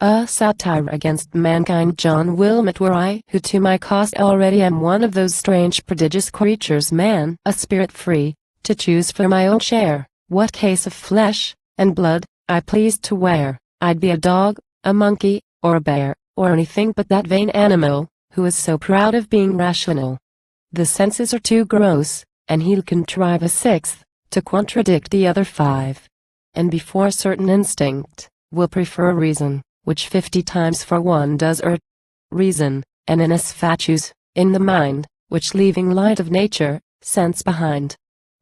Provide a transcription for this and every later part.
A satire against mankind. John Wilmot were I, who to my cost already am one of those strange prodigious creatures, man, a spirit free, to choose for my own share, what case of flesh and blood I pleased to wear. I'd be a dog, a monkey, or a bear, or anything but that vain animal, who is so proud of being rational. The senses are too gross, and he'll contrive a sixth, to contradict the other five. And before certain instinct, will prefer reason, which 50 times for one does err. Reason, and inus fatus, in the mind, which leaving light of nature, sense behind.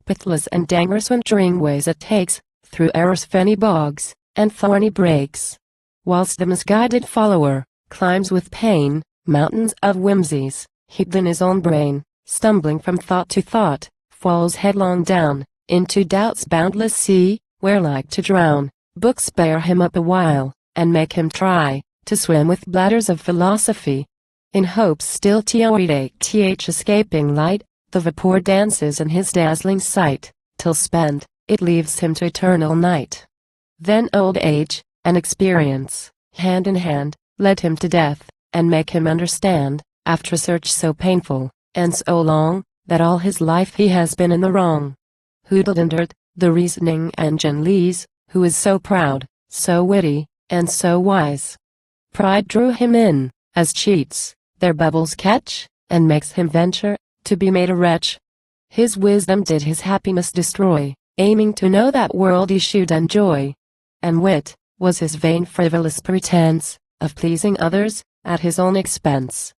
Pathless and dangerous wintering ways it takes, through error's fenny bogs, and thorny brakes. Whilst the misguided follower, climbs with pain, mountains of whimsies, heaped in his own brain, stumbling from thought to thought, falls headlong down, into doubt's boundless sea, where like to drown, books bear him up a while, and make him try to swim with bladders of philosophy. In hopes still th escaping light, the vapor dances in his dazzling sight, till spent, it leaves him to eternal night. Then old age, and experience, hand in hand, led him to death, and make him understand, after a search so painful, and so long, that all his life he has been in the wrong. Who'd entered, the reasoning engine lees, who is so proud, so witty, and so wise. Pride drew him in, as cheats their bubbles catch, and makes him venture to be made a wretch. His wisdom did his happiness destroy, aiming to know that world he should enjoy. And wit was his vain frivolous pretense of pleasing others at his own expense.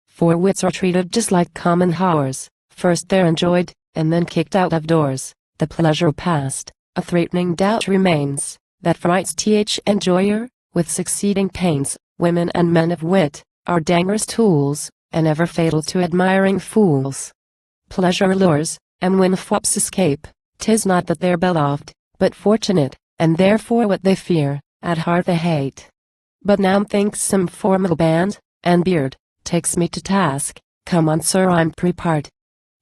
For wits are treated just like common whores, first they're enjoyed, and then kicked out of doors. The pleasure past, a threatening doubt remains, that frights th enjoyer, with succeeding pains. Women and men of wit are dangerous tools, and ever fatal to admiring fools. Pleasure lures, and when fops escape, 'tis not that they're beloved, but fortunate, and therefore what they fear, at heart they hate. But now thinks some formidable band, and beard, takes me to task. Come on, sir, I'm prepared.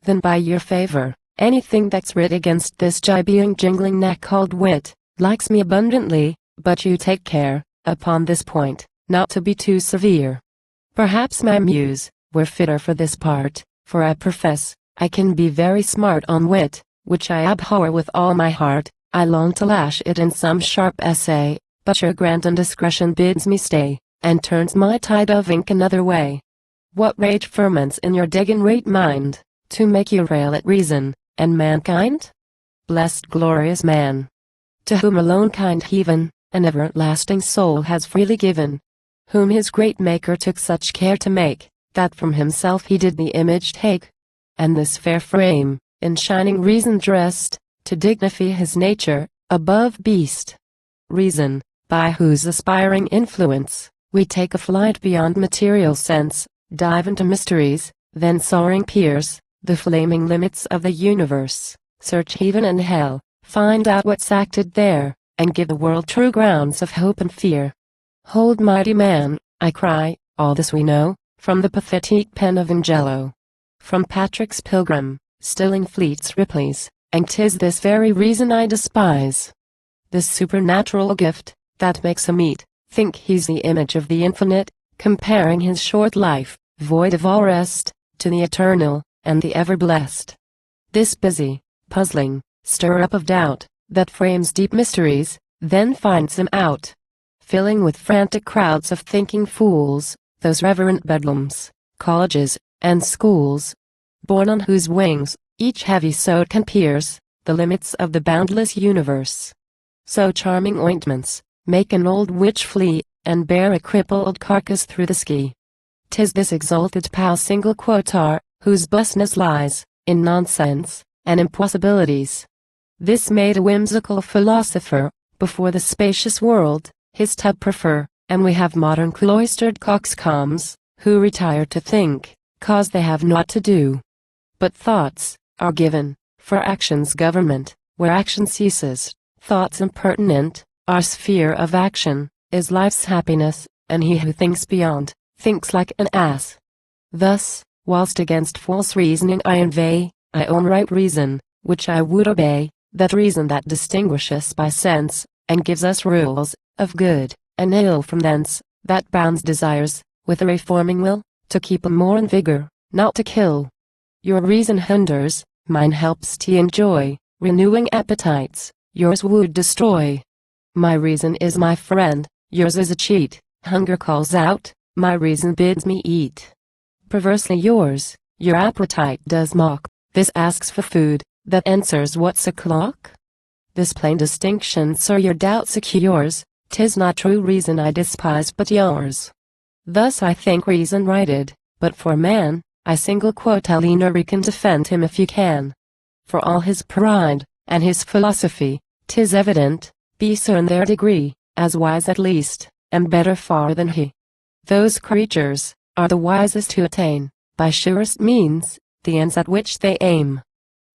Then by your favor, anything that's writ against this jibbing jingling neck called wit, likes me abundantly, but you take care, upon this point, not to be too severe. Perhaps my muse were fitter for this part, for I profess, I can be very smart on wit, which I abhor with all my heart. I long to lash it in some sharp essay, but your grand indiscretion bids me stay, and turns my tide of ink another way. What rage ferments in your degenerate mind, to make you rail at reason, and mankind? Blessed glorious man, to whom alone kind heaven, an everlasting soul has freely given, whom his great Maker took such care to make, that from himself he did the image take, and this fair frame, in shining reason dressed, to dignify his nature, above beast. Reason, by whose aspiring influence, we take a flight beyond material sense, dive into mysteries, then soaring pierce the flaming limits of the universe, search heaven and hell, find out what's acted there, and give the world true grounds of hope and fear. Hold, mighty man, I cry, all this we know, from the pathetic pen of Angelo. From Patrick's Pilgrim, stilling fleet's Ripley's, and 'tis this very reason I despise this supernatural gift, that makes a meet, think he's the image of the infinite, comparing his short life, void of all rest, to the eternal, and the ever-blessed. This busy, puzzling, stir-up of doubt, that frames deep mysteries, then finds them out, filling with frantic crowds of thinking fools, those reverent bedlams, colleges, and schools, born on whose wings, each heavy sword can pierce the limits of the boundless universe. So charming ointments make an old witch flee, and bear a crippled carcass through the ski. 'Tis this exalted pal single quotar, whose busness lies in nonsense and impossibilities. This made a whimsical philosopher, before the spacious world, his tub prefer, and we have modern cloistered coxcombs, who retire to think, cause they have naught to do. But thoughts are given, for action's government, where action ceases, thoughts impertinent, our sphere of action, is life's happiness, and he who thinks beyond, thinks like an ass. Thus, whilst against false reasoning I inveigh, I own right reason, which I would obey, that reason that distinguishes by sense, and gives us rules, of good and ill from thence, that bounds desires, with a reforming will, to keep 'em more in vigor, not to kill. Your reason hinders, mine helps to enjoy, renewing appetites, yours would destroy. My reason is my friend, yours is a cheat, hunger calls out, my reason bids me eat. Perversely yours, your appetite does mock, this asks for food, that answers what's o'clock? This plain distinction, sir, your doubt secures, 'tis not true reason I despise but yours. Thus I think reason righted, but for man, I single quote Alienary can defend him if you can. For all his pride, and his philosophy, 'tis evident, beasts are in their degree, as wise at least, and better far than he. Those creatures, are the wisest who attain, by surest means, the ends at which they aim.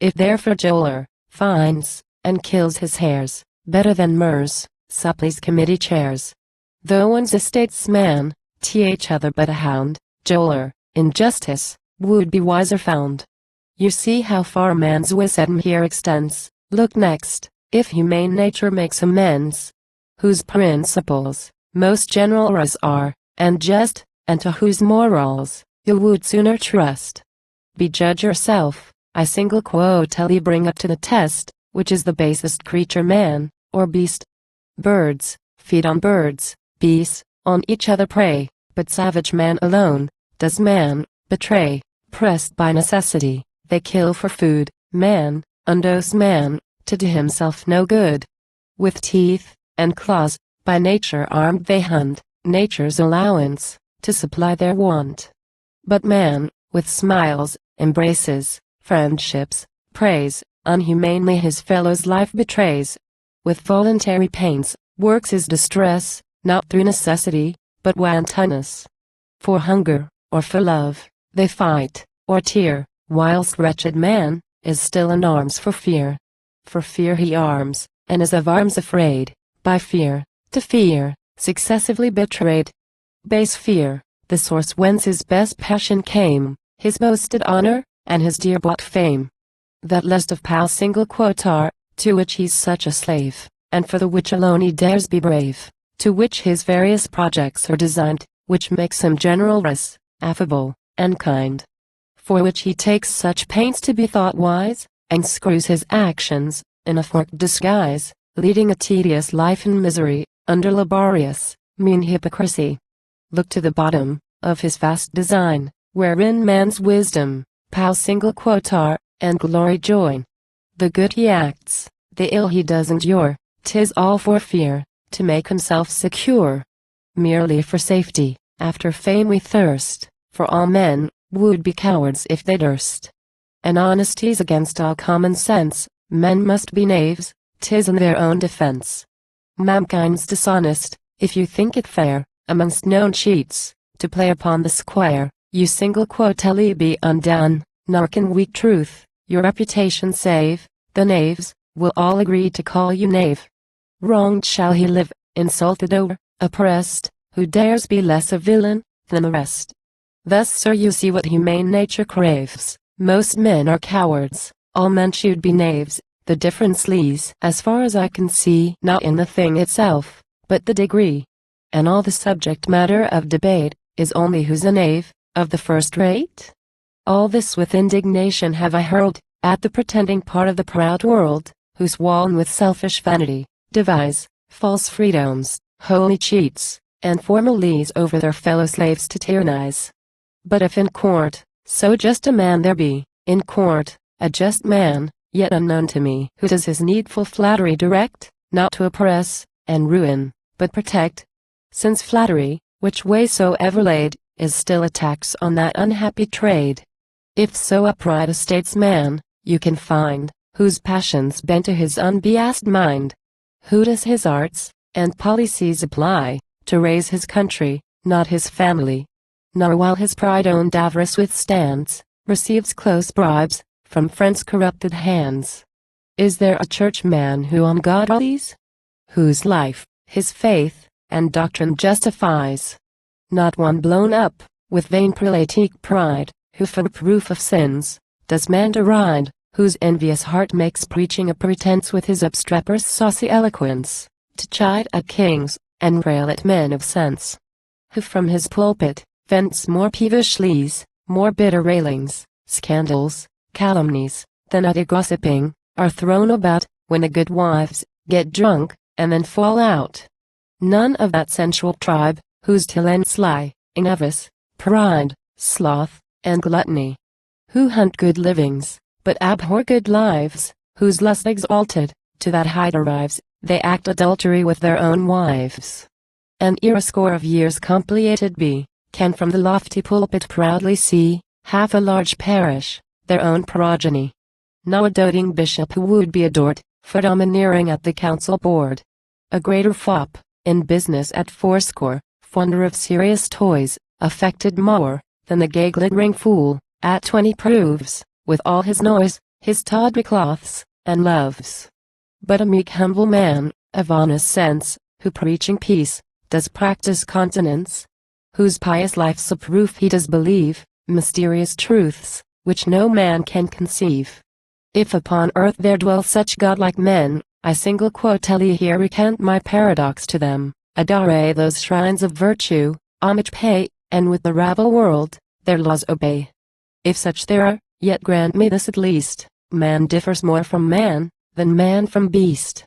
If therefore Joler, finds, and kills his hares, better than Mers, Supply's committee chairs. Though one's a statesman, th other but a hound, Joler, in justice, would be wiser found. You see how far man's wisdom here extends, look next, if humane nature makes amends. Whose principles, most generous are, and just, and to whose morals, you would sooner trust. Be judge yourself, I single quote bring up to the test, which is the basest creature man, or beast. Birds, feed on birds, beasts, on each other prey, but savage man alone, does man, betray, pressed by necessity, they kill for food, man, undoes man, to do himself no good. With teeth, and claws, by nature armed they hunt, nature's allowance, to supply their want. But man, with smiles, embraces, friendships, praise, unhumanely his fellow's life betrays. With voluntary pains, works his distress, not through necessity, but wantonness. For hunger, or for love, they fight, or tear, whilst wretched man, is still in arms for fear. For fear he arms, and is of arms afraid, by fear, to fear, successively betrayed. Base fear, the source whence his best passion came, his boasted honor, and his dear bought fame. That lust of power single quote are, to which he's such a slave, and for the which alone he dares be brave, to which his various projects are designed, which makes him generous, affable, and kind. For which he takes such pains to be thought wise, and screws his actions, in a forked disguise, leading a tedious life in misery, under laborious, mean hypocrisy. Look to the bottom, of his vast design, wherein man's wisdom, power single quote are, and glory join. The good he acts, the ill he does endure, 'tis all for fear, to make himself secure. Merely for safety, after fame we thirst, for all men, would be cowards if they durst. And honesty's against all common sense, men must be knaves, 'tis in their own defense. Mankind's dishonest, if you think it fair, amongst known cheats, to play upon the square, you single quote be undone, nor can weak truth, your reputation save, the knaves, will all agree to call you knave. Wronged shall he live, insulted or, oppressed, who dares be less a villain, than the rest. Thus sir you see what humane nature craves, most men are cowards, all men should be knaves, the difference lies, as far as I can see, not in the thing itself, but the degree. And all the subject matter of debate, is only who's a knave, of the first rate? All this with indignation have I hurled, at the pretending part of the proud world, who swollen with selfish vanity, devise, false freedoms, holy cheats, and formalities over their fellow slaves to tyrannize. But if in court, so just a man there be, in court, a just man, yet unknown to me, who does his needful flattery direct, not to oppress, and ruin, but protect. Since flattery, which way soever laid, is still a tax on that unhappy trade. If so upright a statesman, you can find, whose passions bend to his unbiased mind, who does his arts, and policies apply, to raise his country, not his family. Nor while his pride owned avarice withstands, receives close bribes, from friends' corrupted hands. Is there a churchman who on God relies? Whose life, his faith, and doctrine justifies? Not one blown up, with vain prelatic pride, who for proof of sins, does man deride, whose envious heart makes preaching a pretense with his obstreperous saucy eloquence, to chide at kings, and rail at men of sense. who from his pulpit vents more peevish lees, more bitter railings, scandals, calumnies, than other gossiping, are thrown about, when the good wives get drunk, and then fall out. None of that sensual tribe, whose talents lie in avarice, pride, sloth, and gluttony, who hunt good livings, but abhor good lives, whose lust exalted to that height arrives, they act adultery with their own wives. And ere a score of years completed be, can from the lofty pulpit proudly see, half a large parish, their own progeny. Now a doting bishop who would be adored, for domineering at the council board. A greater fop, in business at fourscore, fonder of serious toys, affected more, than the gay glittering fool, at 20 proves, with all his noise, his tawdry cloths, and loves. But a meek humble man, of honest sense, who preaching peace, does practice continence, whose pious life's a proof he does believe, mysterious truths, which no man can conceive. If upon earth there dwell such godlike men, I single quotely here recant my paradox to them, adore those shrines of virtue, homage pay, and with the rabble world, their laws obey. If such there are, yet grant me this at least, man differs more from man, than man from beast.